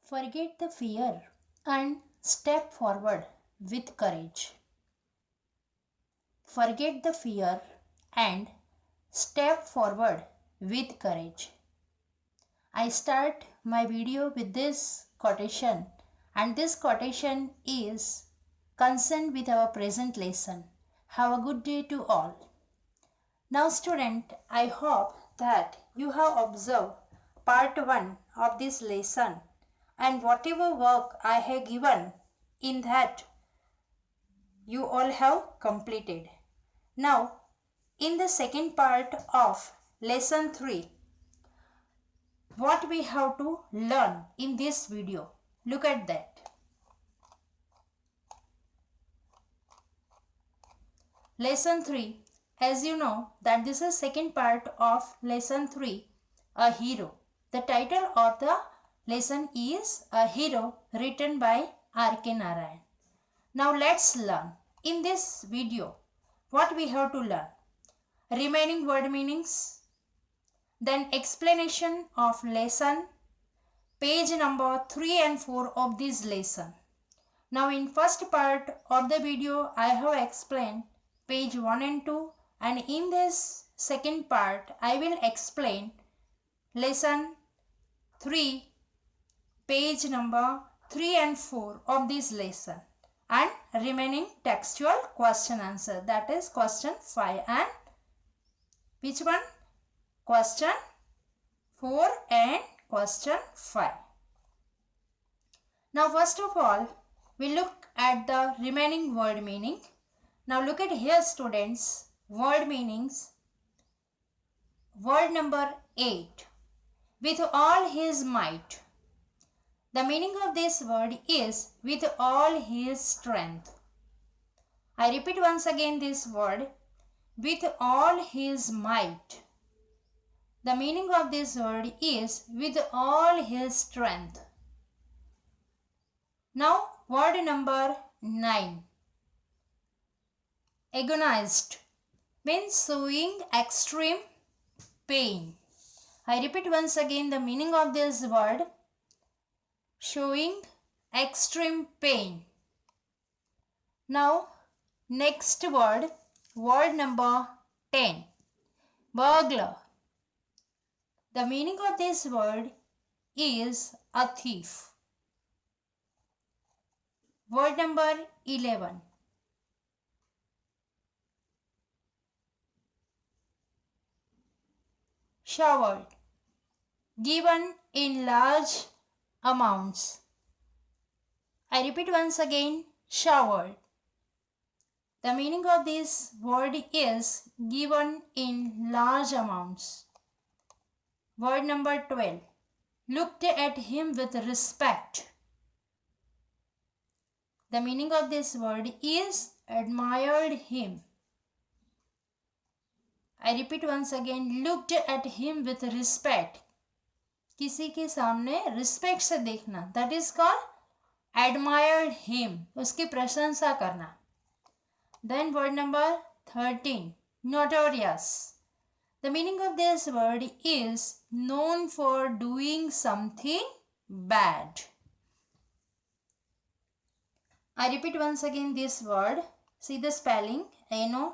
Forget the fear and step forward with courage. Forget the fear and step forward with courage. I start my video with this quotation, and this quotation is concerned with our present lesson. Have a good day to all. Now student, I hope that you have observed part 1 of this lesson, and whatever work I have given in that you all have completed. Now in the second part of lesson 3, what we have to learn in this video, look at that. Lesson 3, as you know that this is second part of lesson 3, a hero. The title of the lesson is A Hero, written by R.K. Narayan. Now let's learn in this video what we have to learn. Remaining word meanings, then explanation of lesson, page number 3 and 4 of this lesson. Now in first part of the video I have explained page 1 and 2, and in this second part I will explain lesson 3, page number 3 and 4 of this lesson, and remaining textual question answer, that is question 5 and which one? Question 4 and question 5. Now first of all we look at the remaining word meaning. Now look at here students, word meanings. Word number 8, with all his might. The meaning of this word is with all his strength. I repeat once again this word, with all his might. The meaning of this word is with all his strength. Now word number 9, agonized, means showing extreme pain. I repeat once again the meaning of this word, showing extreme pain. Now next word, word number 10, burglar. The meaning of this word is a thief. Word number 11, showered, given in large amounts. I repeat once again, showered. The meaning of this word is given in large amounts. Word number 12, looked at him with respect. The meaning of this word is admired him. I repeat once again, looked at him with respect. किसी के सामने respect से देखना, that is called admired him, उसकी प्रशंसा करना. Then word number 13, notorious. The meaning of this word is known for doing something bad. I repeat once again this word. See the spelling, Notorious.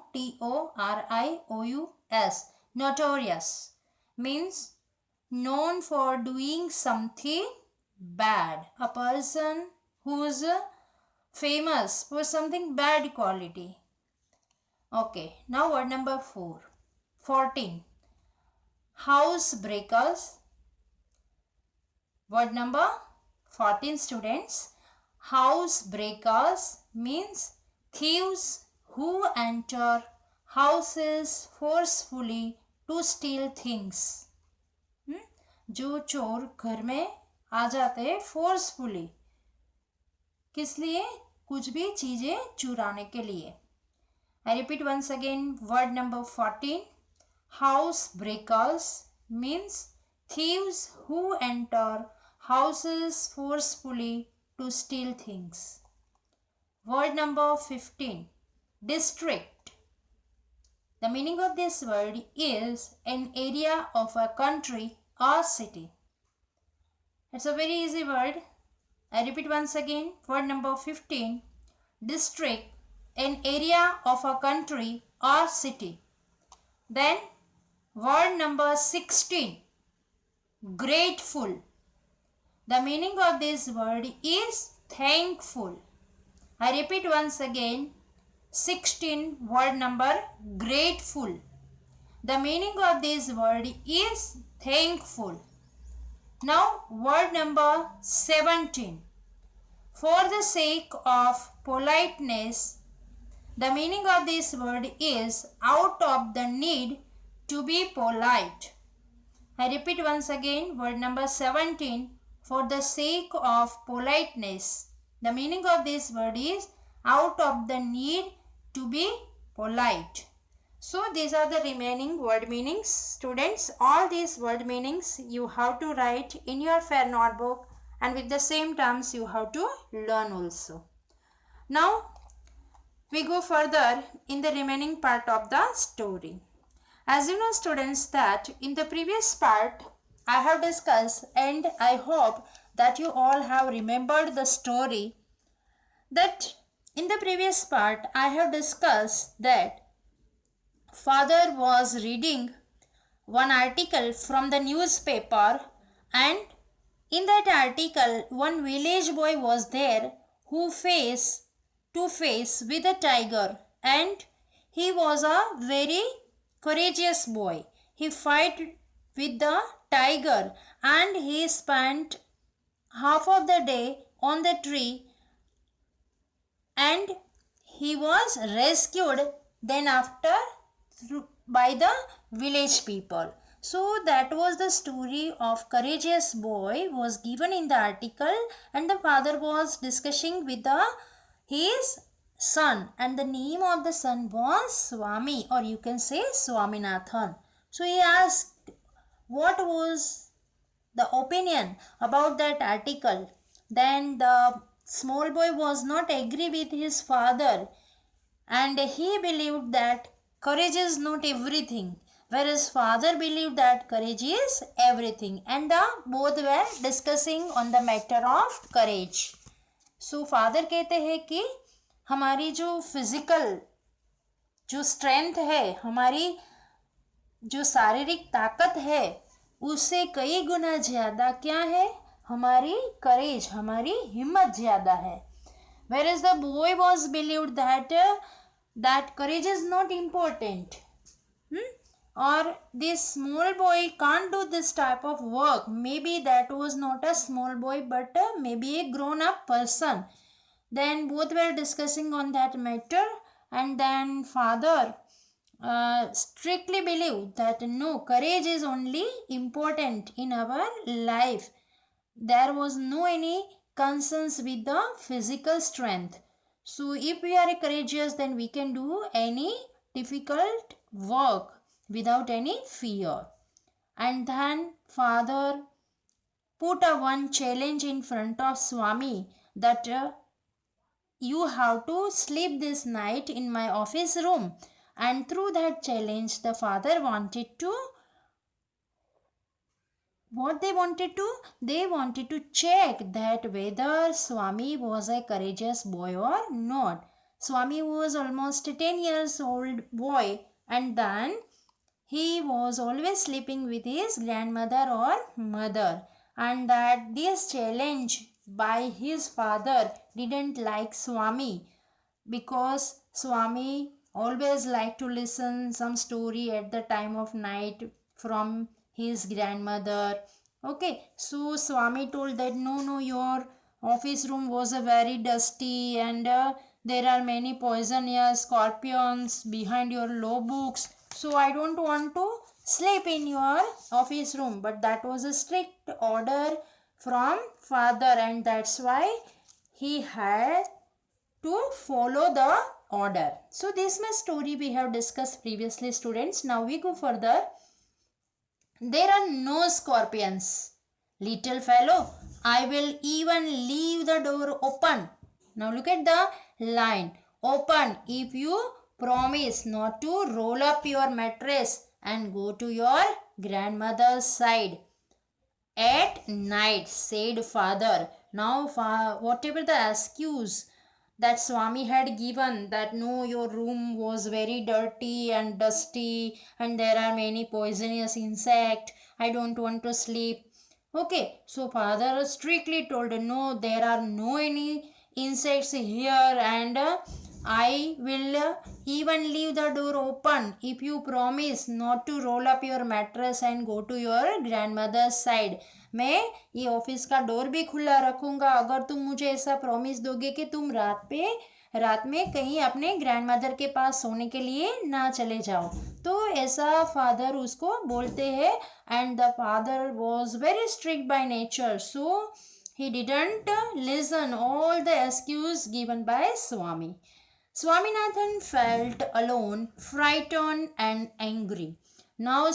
Notorious means known for doing something bad. A person who is famous for something bad quality. Okay, now word number 14, housebreakers. Word number 14 students, housebreakers means thieves who enter houses forcefully to steal things. जो चोर घर में आ जाते हैं forcefully, किस लिए? कुछ भी चीजें चुराने के लिए. I repeat once again, word number 14, housebreakers means thieves who enter houses forcefully to steal things. Word number 15, district. The meaning of this word is an area of a country or city. It's a very easy word. I repeat once again. Word number 15. District, an area of a country or city. Then word number 16. Grateful. The meaning of this word is thankful. I repeat once again. 16. Word number grateful. The meaning of this word is thankful. Now word number 17. For the sake of politeness. The meaning of this word is out of the need to be polite. I repeat once again. Word number 17. For the sake of politeness. The meaning of this word is out of the need to be polite. So these are the remaining word meanings. Students, all these word meanings you have to write in your fair notebook, and with the same terms you have to learn also. Now we go further in the remaining part of the story. As you know, students, that in the previous part I have discussed, and I hope that you all have remembered the story, that in the previous part I have discussed that father was reading one article from the newspaper, and in that article one village boy was there who face to face with a tiger, and he was a very courageous boy. He fought with the tiger, and he spent half of the day on the tree, and he was rescued then after by the village people. So that was the story of courageous boy was given in the article, and the father was discussing with his son, and the name of the son was Swami, or you can say Swaminathan. So he asked what was the opinion about that article. Then the small boy was not agree with his father, and he believed that courage is not everything, whereas father believed that courage is everything, and the both were discussing on the matter of courage. So father कहते हैं कि हमारी जो physical जो strength है, हमारी जो शारीरिक ताकत है, उससे कई गुना ज़्यादा क्या है, हमारी करेज, हमारी हिम्मत ज़्यादा है. Whereas the boy was believed that courage is not important. Or this small boy can't do this type of work. Maybe that was not a small boy, but maybe a grown-up person. Then both were discussing on that matter, and then father strictly believed that no, courage is only important in our life. There was no any concerns with the physical strength. So if we are courageous, then we can do any difficult work without any fear. And then father put a one challenge in front of Swami, that you have to sleep this night in my office room. And through that challenge, the father wanted to, what they wanted to? They wanted to check that whether Swami was a courageous boy or not. Swami was almost 10 years old boy, and then he was always sleeping with his grandmother or mother, and that this challenge by his father didn't like Swami, because Swami always liked to listen some story at the time of night from his grandmother. Okay, so Swami told that no, your office room was a very dusty, and there are many poisonous scorpions behind your law books, so I don't want to sleep in your office room. But that was a strict order from father, and that's why he had to follow the order. So this much story we have discussed previously, students. Now we go further. There are no scorpions. Little fellow, I will even leave the door open. Now look at the line. Open if you promise not to roll up your mattress and go to your grandmother's side. At night, said father. Now, whatever the excuse that Swami had given, that no, your room was very dirty and dusty and there are many poisonous insects, I don't want to sleep. Okay, so father strictly told, no, there are no any insects here, and I will even leave the door open if you promise not to roll up your mattress and go to your grandmother's side. मैं ये office का door भी खुला रखूंगा अगर तुम मुझे ऐसा प्रॉमिस दोगे कि तुम रात में कहीं अपने ग्रैंडमदर के पास सोने के लिए ना चले जाओ. तो ऐसा फादर उसको बोलते हैं. And the father was very strict by nature, so he didn't listen all the excuse given by Swami. Swaminathan felt alone, frightened and angry. Now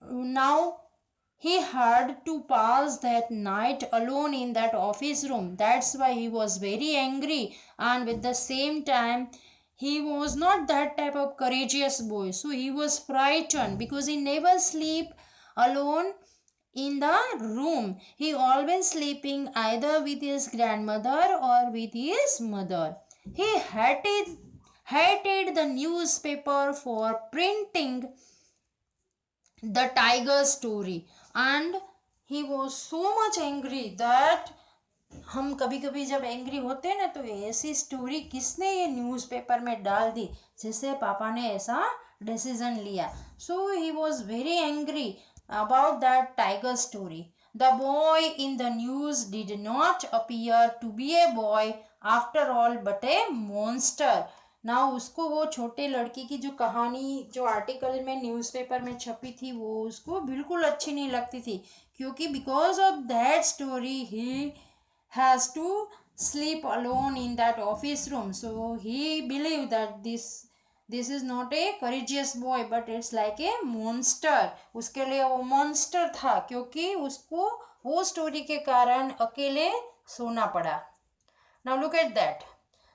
now he had to pass that night alone in that office room. That's why he was very angry, and with the same time he was not that type of courageous boy. So he was frightened because he never sleep alone in the room. He always sleeping either with his grandmother or with his mother. He hated the newspaper for printing the tiger story, and he was so much angry that हम कभी कभी जब angry होते हैं ना तो ऐसी story किसने ये न्यूज़पेपर में डाल दी जिससे पापा ने ऐसा डिसीजन लिया. So he was very angry about that tiger story. The boy in the news did not appear to be a boy after all but a monster. ना उसको वो छोटे लड़की की जो कहानी जो आर्टिकल में न्यूज़पेपर में छपी थी वो उसको बिल्कुल अच्छी नहीं लगती थी, क्योंकि because of that story he has to sleep alone in that office room. So he believed that this is not a courageous boy but it's like a monster. उसके लिए वो monster था क्योंकि उसको वो स्टोरी के कारण अकेले सोना पड़ा. Now look at that.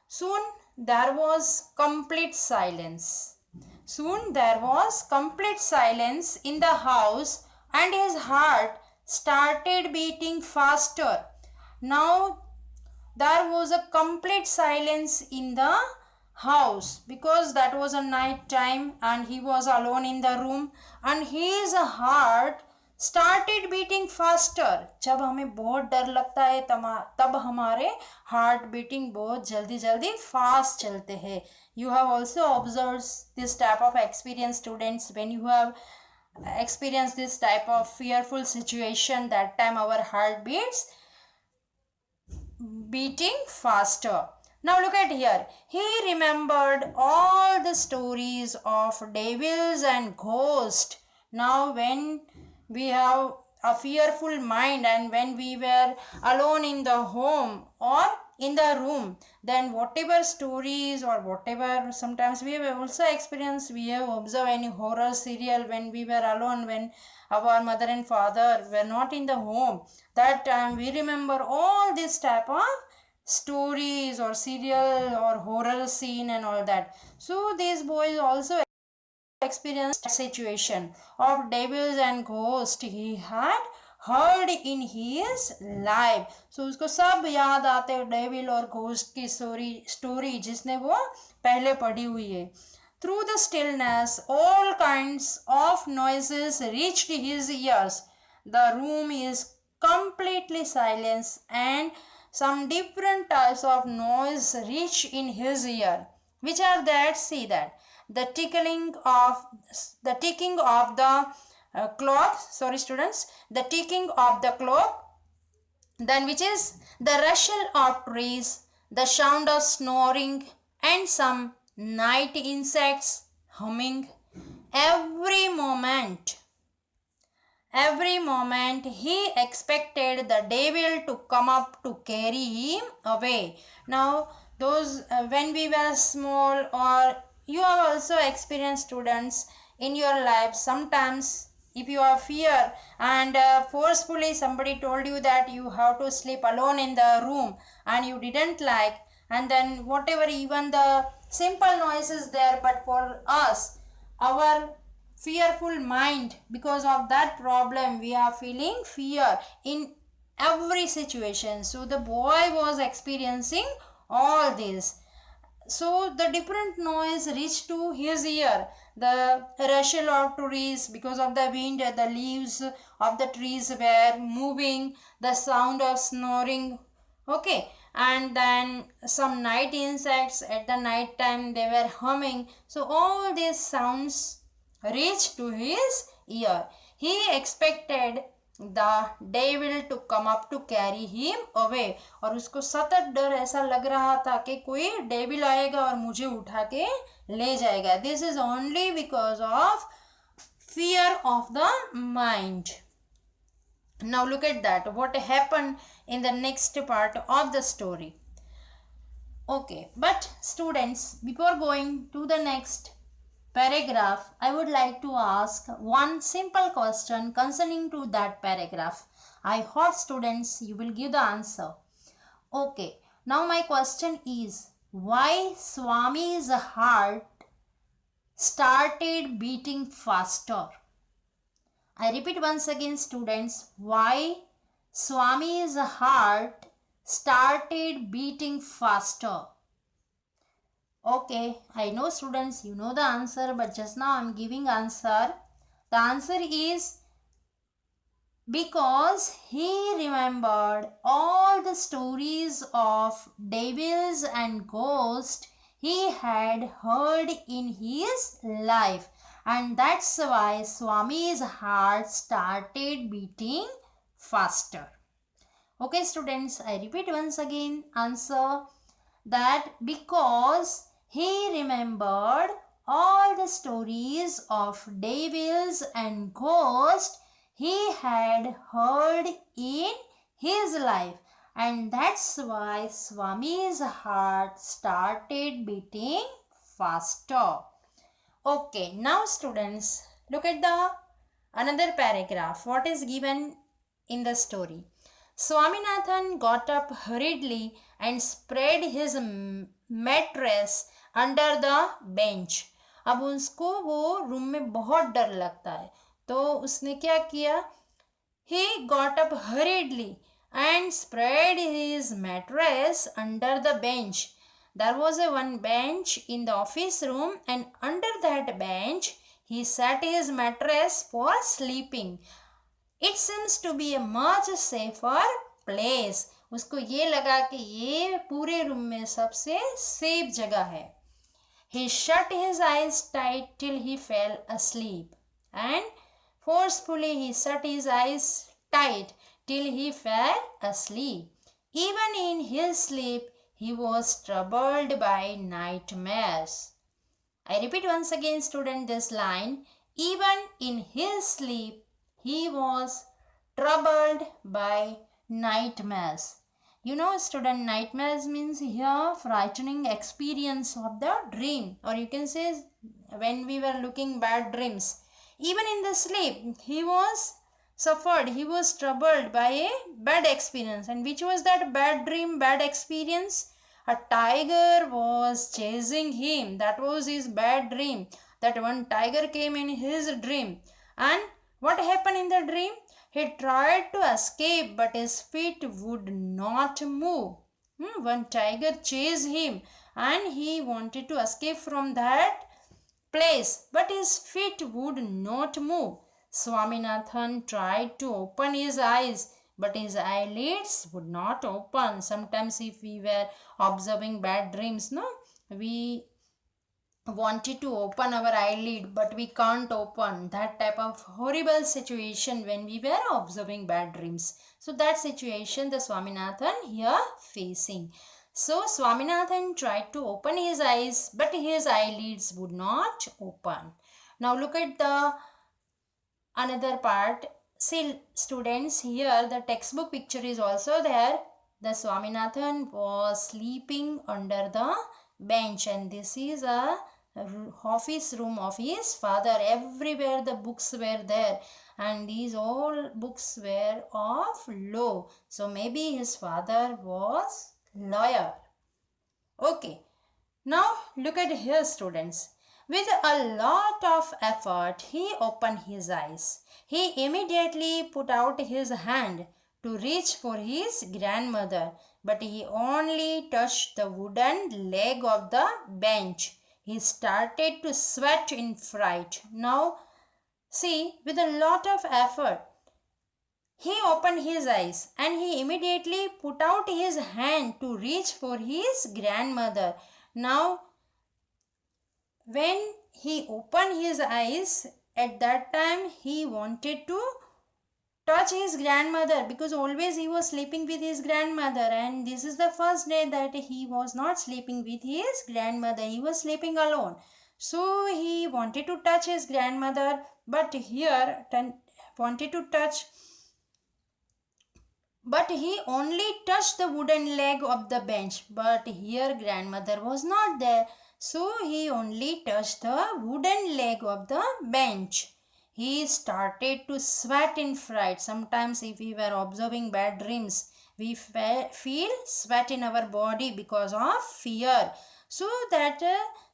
Soon there was complete silence. Soon there was complete silence in the house and his heart started beating faster. Now there was a complete silence in the house because that was a night time and he was alone in the room and his heart started beating faster. जब हमें बहुत डर लगता है तब हमारे heart beating बहुत जल्दी जल्दी फास्ट चलते हैं. You have also observed this type of experience, students, when you have experienced this type of fearful situation. That time our heart beating faster. Now look at here. He remembered all the stories of devils and ghosts. Now when we have a fearful mind and when we were alone in the home or in the room, then whatever stories or whatever, sometimes we have also experienced, we have observed any horror serial when we were alone, when our mother and father were not in the home. That time we remember all this type of stories or serial or horror scene and all that. So these boys also experienced situation of devils and ghosts he had heard in his life. So उसको सब याद आते हैं devil और ghost की story जिसने वो पहले पढ़ी हुई है. Through the stillness, all kinds of noises reached his ears. The room is completely silent and some different types of noise reach in his ear. Which are that? See that. The ticking of the clock. Sorry, students. The ticking of the clock. Then which is the rustle of trees, the sound of snoring, and some night insects humming. Every moment he expected the devil to come up to carry him away. Now those when we were small, or you have also experienced, students, in your life, sometimes if you have fear and forcefully somebody told you that you have to sleep alone in the room and you didn't like, and then whatever, even the simple noises there, but for us, our fearful mind. Because of that problem we are feeling fear in every situation. So the boy was experiencing all this. So the different noise reached to his ear. The rustle of trees, because of the wind, the leaves of the trees were moving, the sound of snoring. Okay, and then some night insects at the night time they were humming. So all these sounds reached to his ear. He expected the devil to come up to carry him away, और उसको सतत डर ऐसा लग रहा था कि कोई डेविल आएगा और मुझे उठा के ले जाएगा. This is only because of fear of the mind. Now look at that, what happened in the next part of the story. Okay, but students, before going to the next paragraph, I would like to ask one simple question concerning to that paragraph. I hope students you will give the answer. Okay, now my question is, why Swami's heart started beating faster? I repeat once again students, why Swami's heart started beating faster? Okay, I know students you know the answer, but just now I am giving answer. The answer is because he remembered all the stories of devils and ghosts he had heard in his life, and that's why Swami's heart started beating faster. Okay students, I repeat once again answer, that because he remembered all the stories of devils and ghosts he had heard in his life, and that's why Swami's heart started beating faster. Okay, now students, look at the another paragraph. What is given in the story? Swaminathan got up hurriedly and spread his mattress under the bench. अब उसको वो room में बहुत डर लगता है, तो उसने क्या किया? He got up hurriedly and spread his mattress under the bench. There was a one bench in the office room, and under that bench he set his mattress for sleeping. It seems to be a much safer place. उसको ये लगा कि ये पूरे room में सबसे safe जगह है. He shut his eyes tight till he fell asleep, and forcefully he shut his eyes tight till he fell asleep. Even in his sleep he was troubled by nightmares. I repeat once again student this line. Even in his sleep he was troubled by nightmares. You know student, nightmares means here frightening experience of the dream, or you can say when we were looking bad dreams. Even in the sleep he was suffered, he was troubled by a bad experience. And which was that bad dream, bad experience? A tiger was chasing him. That was his bad dream, that one tiger came in his dream. And what happened in the dream? He tried to escape, but his feet would not move. One tiger chased him and he wanted to escape from that place, but his feet would not move. Swaminathan tried to open his eyes, but his eyelids would not open. Sometimes if we were observing bad dreams, no, we wanted to open our eyelid, but we can't open. That type of horrible situation when we were observing bad dreams. So that situation the Swaminathan here facing. So Swaminathan tried to open his eyes, but his eyelids would not open. Now look at the another part. See students, here the textbook picture is also there. The Swaminathan was sleeping under the bench, and this is a office room of his father. Everywhere the books were there, and these all books were of law. So maybe his father was lawyer. Okay, now look at here students. With a lot of effort, he opened his eyes. He immediately put out his hand to reach for his grandmother, but he only touched the wooden leg of the bench. He started to sweat in fright. Now, see, with a lot of effort, he opened his eyes and he immediately put out his hand to reach for his grandmother. Now, when he opened his eyes, at that time he wanted to touch his grandmother, because always he was sleeping with his grandmother, and this is the first day that he was not sleeping with his grandmother. He was sleeping alone. So he wanted to touch his grandmother, but here wanted to touch, but he only touched the wooden leg of the bench. But here grandmother was not there. So he only touched the wooden leg of the bench. He started to sweat in fright. Sometimes if we were observing bad dreams, we feel sweat in our body because of fear. So that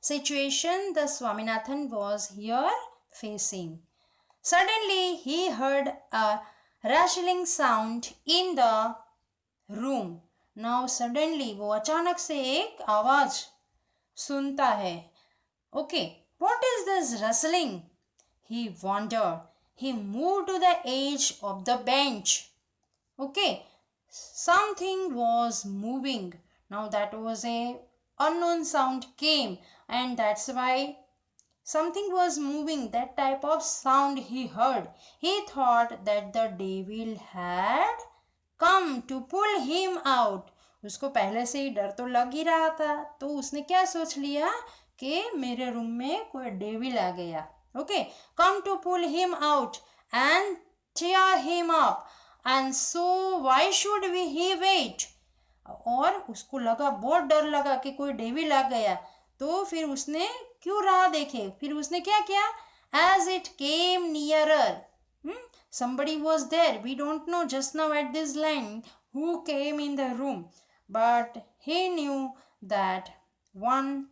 situation the Swaminathan was here facing. Suddenly he heard a rustling sound in the room. Now suddenly वो अचानक से एक आवाज सुनता है. Okay, what is this rustling? He wondered. He moved to the edge of the bench. Okay, something was moving. Now that was a unknown sound came, and that's why something was moving. That type of sound he heard. He thought that the devil had come to pull him out. उसको पहले से ही डर तो लग ही रहा था, तो उसने क्या सोच लिया कि मेरे रूम में कोई डेविल आ गया. Okay, come to pull him out and tear him up, and so why should he wait? और उसको लगा, बहुत डर लगा कि कोई डेविल आ गया. तो फिर उसने क्यों राह देखे, फिर उसने क्या किया? As it came nearer, somebody was there. We don't know just now at this line who came in the room, but he knew that one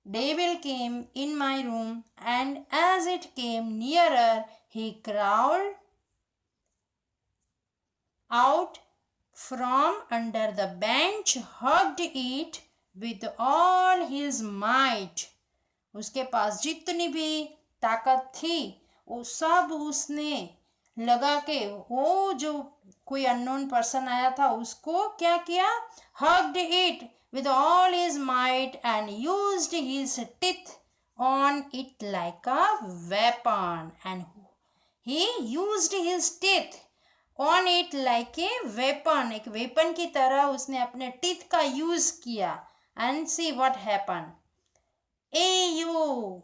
devil came in my room, and as it came nearer, he crawled out from under the bench, hugged it with all his might. उसके पास जितनी भी ताकत थी वो सब उसने लगा के, वो जो कोई अननोन पर्सन आया था उसको क्या किया? Hugged it with all his might and used his teeth on it like a weapon. And he used his teeth on it like a weapon. एक वेपन की तरह उसने अपने टीथ का यूज किया. And see what happened. Ayo!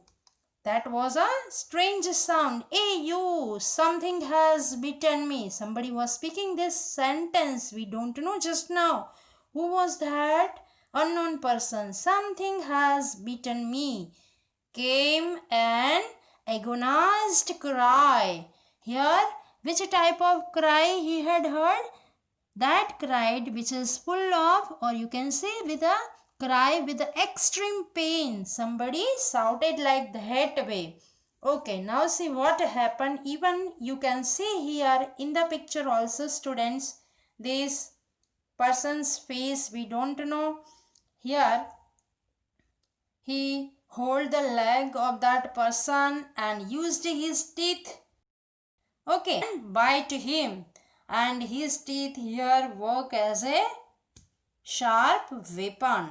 That was a strange sound. Ayo! Something has bitten me. Somebody was speaking this sentence. We don't know just now. Who was that? Unknown person. Something has bitten me. Came an agonized cry. Here, which type of cry he had heard? That cried which is full of, or you can say with a cry with extreme pain. Somebody shouted like that way. Okay, now see what happened. Even you can see here in the picture also, students, this person's face we don't know. Here he hold the leg of that person and used his teeth, okay, and bite him, and his teeth here work as a sharp weapon.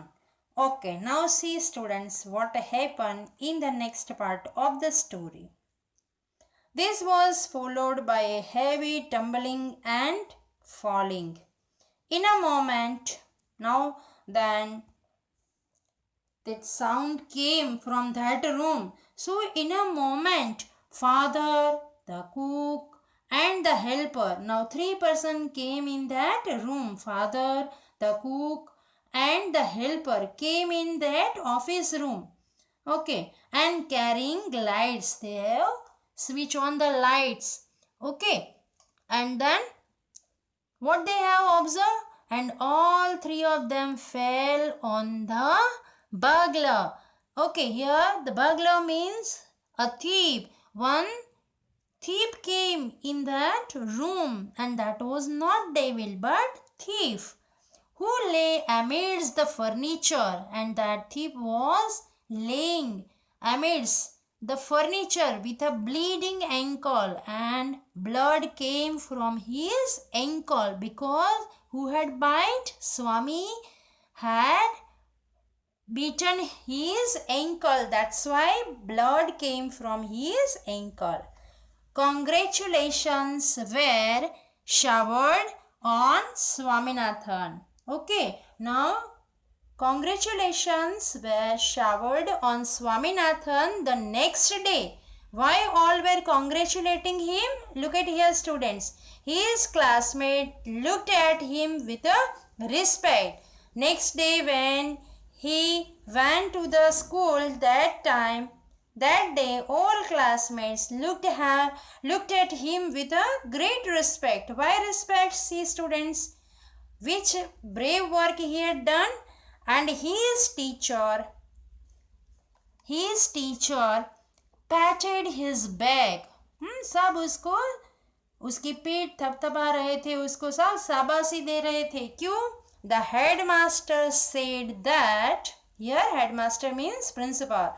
Okay, now see students what happened in the next part of the story. This was followed by a heavy tumbling and falling. In a moment, now then, that sound came from that room. So in a moment, father, the cook and the helper, now three persons came in that room. Father, the cook and the helper came in that office room. Okay, and carrying lights. They have switch on the lights. Okay, and then what they have observed? And all three of them fell on the burglar. Okay, here the burglar means a thief. One thief came in that room, and that was not devil but thief, who lay amidst the furniture, and that thief was laying amidst the furniture with a bleeding ankle, and blood came from his ankle because who had bite? Swami had beaten his ankle. That's why blood came from his ankle. Congratulations were showered on Swaminathan. Okay, now congratulations were showered on Swaminathan the next day. Why all were congratulating him? Look at here, students. His classmate looked at him with a respect. Next day when he went to the school that day all classmates looked at him with a great respect. Why respect? See students, which brave work he had done, and his teacher patted his back. सब उसको उसकी पीठ थपथपा रहे थे, उसको सब शाबाशी दे रहे थे. क्यों? The headmaster said that, here headmaster means principal,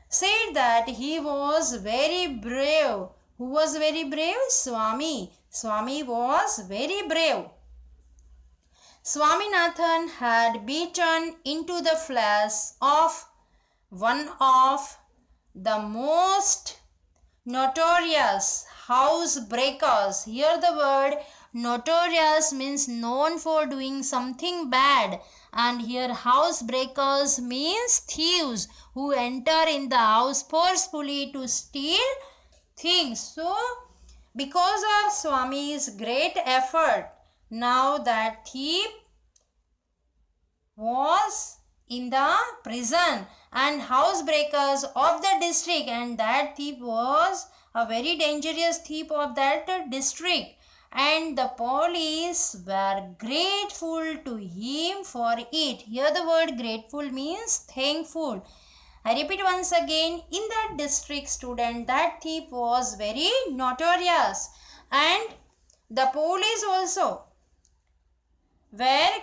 said that he was very brave. Who was very brave? Swami. Swami was very brave. Swaminathan had beaten into the flesh of one of the most notorious housebreakers. Here the word notorious means known for doing something bad, and here housebreakers means thieves who enter in the house forcefully to steal things. So because of Swami's great effort, now that thief was in the prison and housebreakers of the district, and that thief was a very dangerous thief of that district, and the police were grateful to him for it. Here the word grateful means thankful. I repeat once again, in that district, student, that thief was very notorious, and the police also were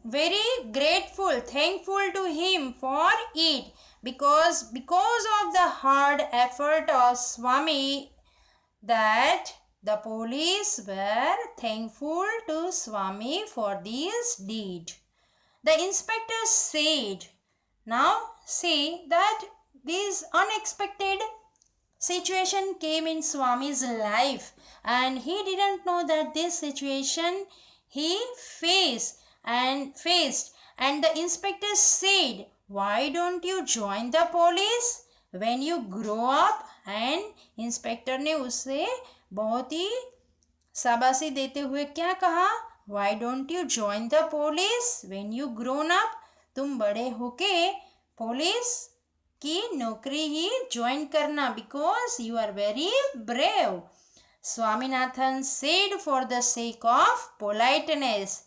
very grateful, thankful to him for it, because of the hard effort of Swami, that the police were thankful to Swami for this deed. The inspector said, now see that this unexpected situation came in Swami's life, and he didn't know that this situation he faced, and the inspector said, why don't you join the police when you grow up? And inspector ने उससे बहुत ही शाबाशी देते हुए क्या कहा? Why don't you join the police when you grown up? तुम बड़े होके पुलिस की नौकरी ही ज्वाइन करना, because you are very brave. Swaminathan said for the sake of politeness.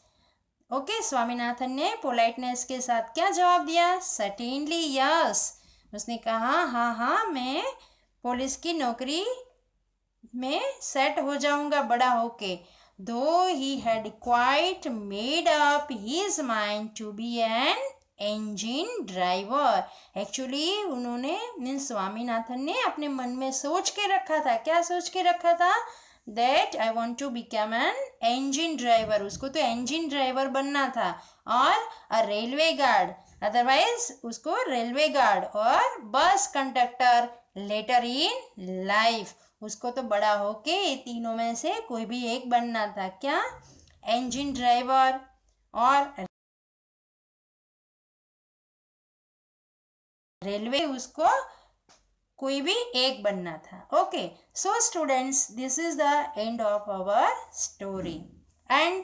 Okay, Swaminathan ने पोलाइटनेस के साथ क्या जवाब दिया? Certainly yes. उसने कहा हाँ हाँ, मैं पुलिस की नौकरी में सेट हो जाऊंगा बड़ा होके. Though he had quite made up his mind to be an engine driver. Actually उन्होंने मीन्स स्वामीनाथन ने अपने मन में सोच के रखा था. क्या सोच के रखा था? that I want to become an engine driver. उसको तो engine driver बनना था, और a railway guard, otherwise उसको railway guard और bus conductor later in life. उसको तो बड़ा होके ये तीनों में से कोई भी एक बनना था. क्या? engine driver और रेलवे, उसको कोई भी एक बनना था. Okay, so students, this is the end of our story. And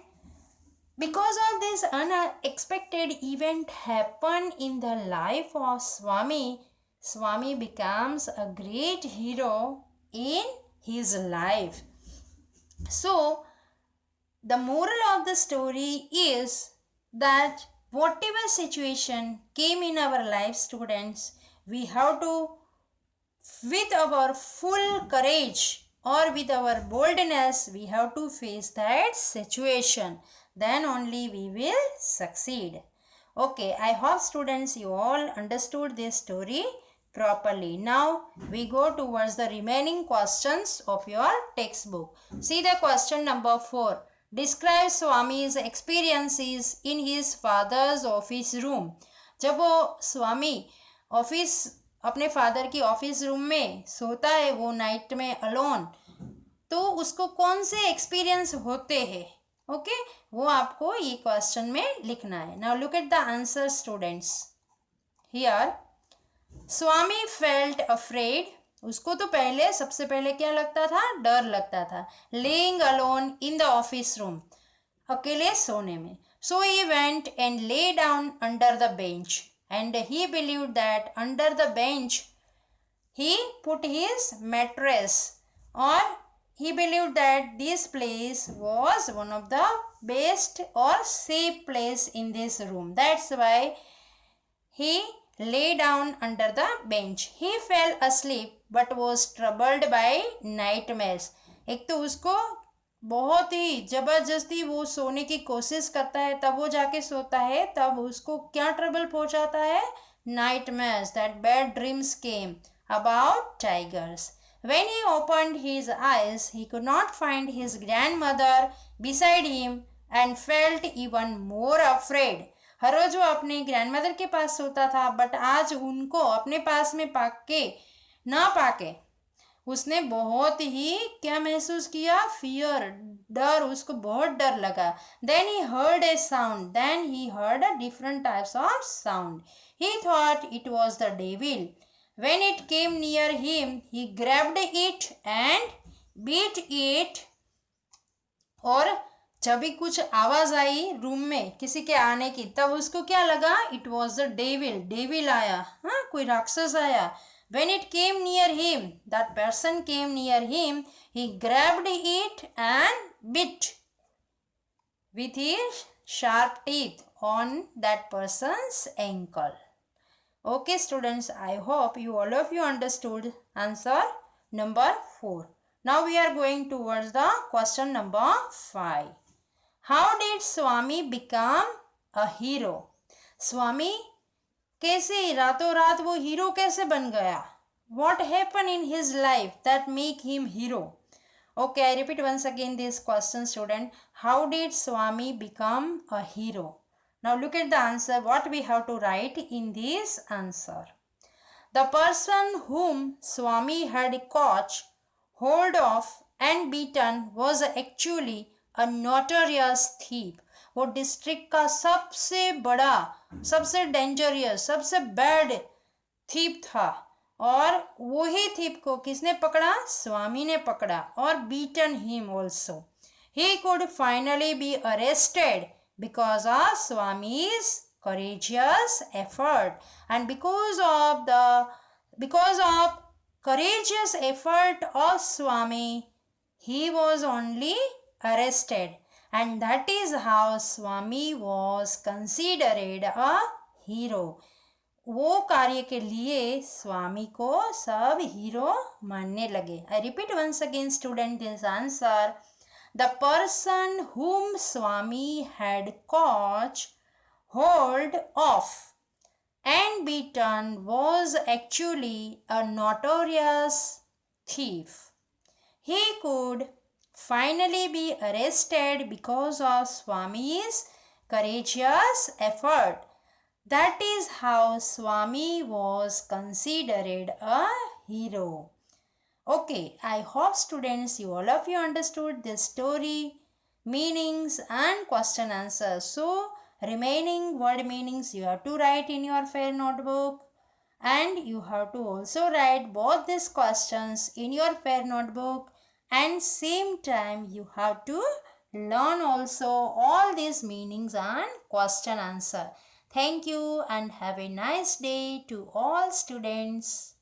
because of this unexpected event happened in the life of Swami becomes a great hero in his life. So the moral of the story is that whatever situation came in our life, students, we have to, with our full courage or with our boldness, we have to face that situation. Then only we will succeed. Okay, I hope students you all understood this story properly. Now we go towards the remaining questions of your textbook. See the question number 4. Describe Swami's experiences in his father's office room. जब वो स्वामी office अपने father की office room में सोता है, वो night में alone, तो उसको कौन से एक्सपीरियंस होते हैं, ओके, वो आपको ये क्वेश्चन में लिखना है. Now look at the answer students. Here Swami felt afraid. उसको तो पहले, सबसे पहले क्या लगता था? डर लगता था. Lying alone in the office room, अकेले सोने में. So he went and lay down under the bench and he believed that under the bench he put his mattress, or he believed that this place was one of the best or safe place in this room. That's why he lay down under the bench. He fell asleep but was troubled by nightmares. एक तो उसको बहुत ही ज़बरदस्ती वो सोने की कोशिश करता है, तब वो जाके सोता है, तब उसको क्या ट्रबल पहुंचाता है? Nightmares, that bad dreams came about tigers. When he opened his eyes, he could not find his grandmother beside him and felt even more afraid. हर रोज वो अपने ग्रैंडमदर के पास सोता था, बट आज उनको अपने पास में पाके उसने बहुत ही क्या महसूस किया? फियर, डर, उसको बहुत डर लगा. Then he heard a sound, then he heard different types of sound. He thought it was the devil. When it came near him he grabbed it and beat it. और जब भी कुछ आवाज आई रूम में किसी के आने की, तब उसको क्या लगा? It was the devil. Devil आया, हाँ, कोई राक्षस आया. When it came near him, that person came near him, he grabbed it and bit with his sharp teeth on that person's ankle. Okay students, I hope all of you understood answer number 4. Now we are going towards the question number 5. How did Swami become a hero? Swami कैसे रातों रात वो hero कैसे बन गया? What happened in his life that make him hero? Okay, I repeat once again this question student. How did Swami become a hero? Now look at the answer. What we have to write in this answer. The person whom Swami had caught hold of and beaten was actually a notorious thief. वो district का सबसे बड़ा, सबसे dangerous, सबसे bad thief था. और वही thief को किसने पकड़ा? स्वामी ने पकड़ा. और beaten him also. He could finally be arrested because of Swami's courageous effort, and because of courageous effort of Swami, he was only arrested. And that is how Swami was considered a hero. वो कार्य के लिए स्वामी को सब hero मानने लगे. I repeat once again student this answer. The person whom Swami had caught hold of and beaten was actually a notorious thief. He could finally be arrested because of Swami's courageous effort. That is how Swami was considered a hero. Okay, I hope students, all of you understood this story, meanings and question answers. So, remaining word meanings you have to write in your fair notebook, and you have to also write both these questions in your fair notebook, and same time you have to learn also all these meanings and question answer. Thank you and have a nice day to all students.